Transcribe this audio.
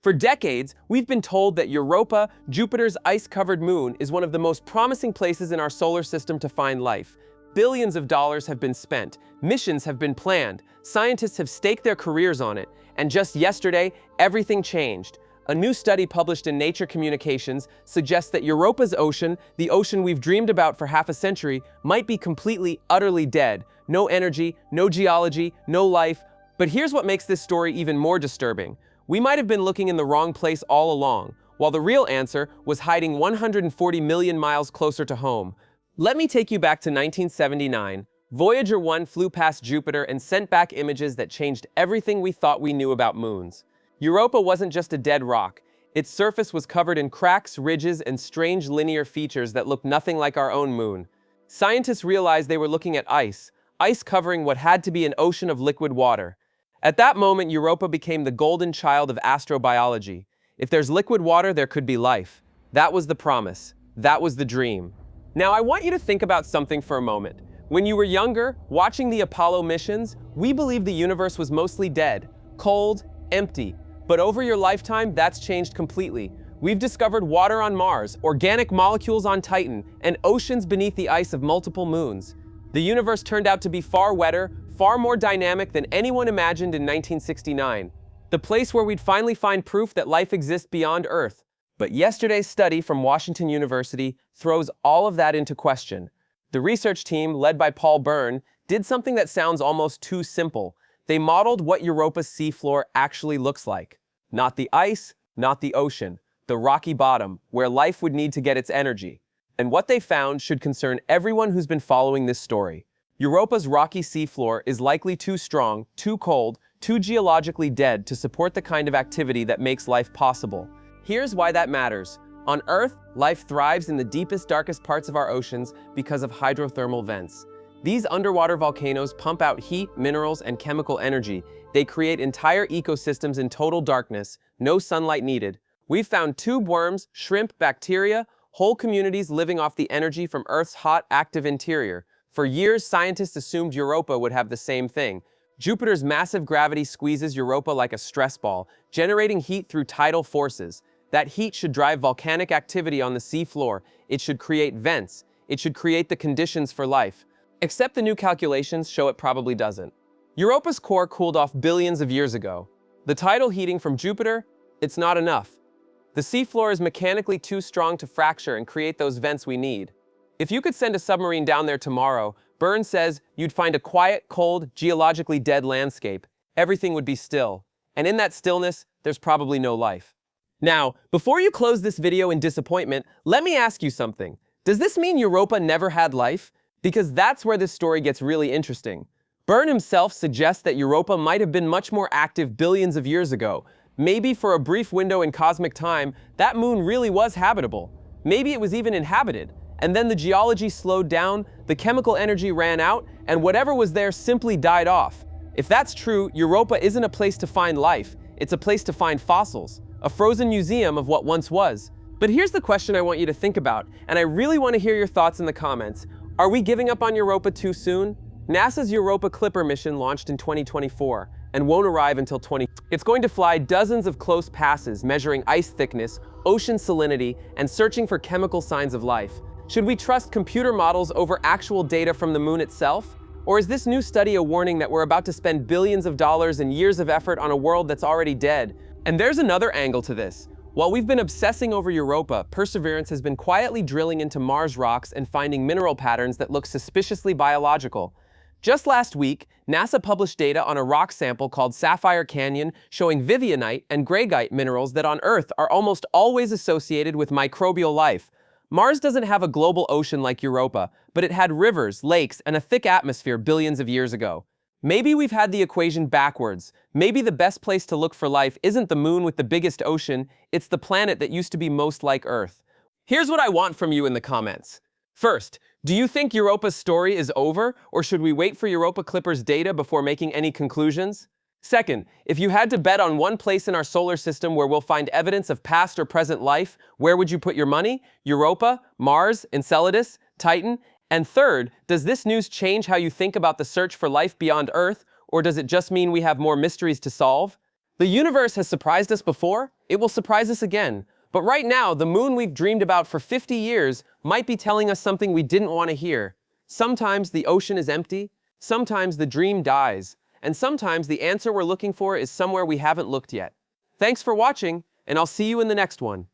For decades, we've been told that Europa, Jupiter's ice-covered moon, is one of the most promising places in our solar system to find life. Billions of dollars have been spent, missions have been planned, scientists have staked their careers on it, and just yesterday, everything changed. A new study published in Nature Communications suggests that Europa's ocean, the ocean we've dreamed about for half a century, might be completely, utterly dead. No energy, no geology, no life. But here's what makes this story even more disturbing. We might have been looking in the wrong place all along, while the real answer was hiding 140 million miles closer to home. Let me take you back to 1979. Voyager 1 flew past Jupiter and sent back images that changed everything we thought we knew about moons. Europa wasn't just a dead rock. Its surface was covered in cracks, ridges, and strange linear features that looked nothing like our own moon. Scientists realized they were looking at ice covering what had to be an ocean of liquid water. At that moment, Europa became the golden child of astrobiology. If there's liquid water, there could be life. That was the promise. That was the dream. Now, I want you to think about something for a moment. When you were younger, watching the Apollo missions, we believed the universe was mostly dead, cold, empty. But over your lifetime, that's changed completely. We've discovered water on Mars, organic molecules on Titan, and oceans beneath the ice of multiple moons. The universe turned out to be far wetter, far more dynamic than anyone imagined in 1969. The place where we'd finally find proof that life exists beyond Earth. But yesterday's study from Washington University throws all of that into question. The research team, led by Paul Byrne, did something that sounds almost too simple. They modeled what Europa's seafloor actually looks like. Not the ice, not the ocean, the rocky bottom, where life would need to get its energy. And what they found should concern everyone who's been following this story. Europa's rocky seafloor is likely too strong, too cold, too geologically dead to support the kind of activity that makes life possible. Here's why that matters. On Earth, life thrives in the deepest, darkest parts of our oceans because of hydrothermal vents. These underwater volcanoes pump out heat, minerals, and chemical energy. They create entire ecosystems in total darkness, no sunlight needed. We've found tube worms, shrimp, bacteria, whole communities living off the energy from Earth's hot, active interior. For years, scientists assumed Europa would have the same thing. Jupiter's massive gravity squeezes Europa like a stress ball, generating heat through tidal forces. That heat should drive volcanic activity on the seafloor. It should create vents. It should create the conditions for life. Except the new calculations show it probably doesn't. Europa's core cooled off billions of years ago. The tidal heating from Jupiter, it's not enough. The seafloor is mechanically too strong to fracture and create those vents we need. If you could send a submarine down there tomorrow, Byrne says you'd find a quiet, cold, geologically dead landscape. Everything would be still. And in that stillness, there's probably no life. Now, before you close this video in disappointment, let me ask you something. Does this mean Europa never had life? Because that's where this story gets really interesting. Byrne himself suggests that Europa might have been much more active billions of years ago. Maybe for a brief window in cosmic time, that moon really was habitable. Maybe it was even inhabited. And then the geology slowed down, the chemical energy ran out, and whatever was there simply died off. If that's true, Europa isn't a place to find life. It's a place to find fossils, a frozen museum of what once was. But here's the question I want you to think about, and I really want to hear your thoughts in the comments. Are we giving up on Europa too soon? NASA's Europa Clipper mission launched in 2024 and won't arrive until 2020. It's going to fly dozens of close passes measuring ice thickness, ocean salinity, and searching for chemical signs of life. Should we trust computer models over actual data from the moon itself? Or is this new study a warning that we're about to spend billions of dollars and years of effort on a world that's already dead? And there's another angle to this. While we've been obsessing over Europa, Perseverance has been quietly drilling into Mars rocks and finding mineral patterns that look suspiciously biological. Just last week, NASA published data on a rock sample called Sapphire Canyon showing vivianite and greigite minerals that on Earth are almost always associated with microbial life. Mars doesn't have a global ocean like Europa, but it had rivers, lakes, and a thick atmosphere billions of years ago. Maybe we've had the equation backwards. Maybe the best place to look for life isn't the moon with the biggest ocean, it's the planet that used to be most like Earth. Here's what I want from you in the comments. First, do you think Europa's story is over, or should we wait for Europa Clipper's data before making any conclusions? Second, if you had to bet on one place in our solar system where we'll find evidence of past or present life, where would you put your money? Europa, Mars, Enceladus, Titan? And third, does this news change how you think about the search for life beyond Earth, or does it just mean we have more mysteries to solve? The universe has surprised us before, It will surprise us again. But right now, the moon we've dreamed about for 50 years might be telling us something we didn't want to hear. Sometimes the ocean is empty, sometimes the dream dies, and sometimes the answer we're looking for is somewhere we haven't looked yet. Thanks for watching, and I'll see you in the next one.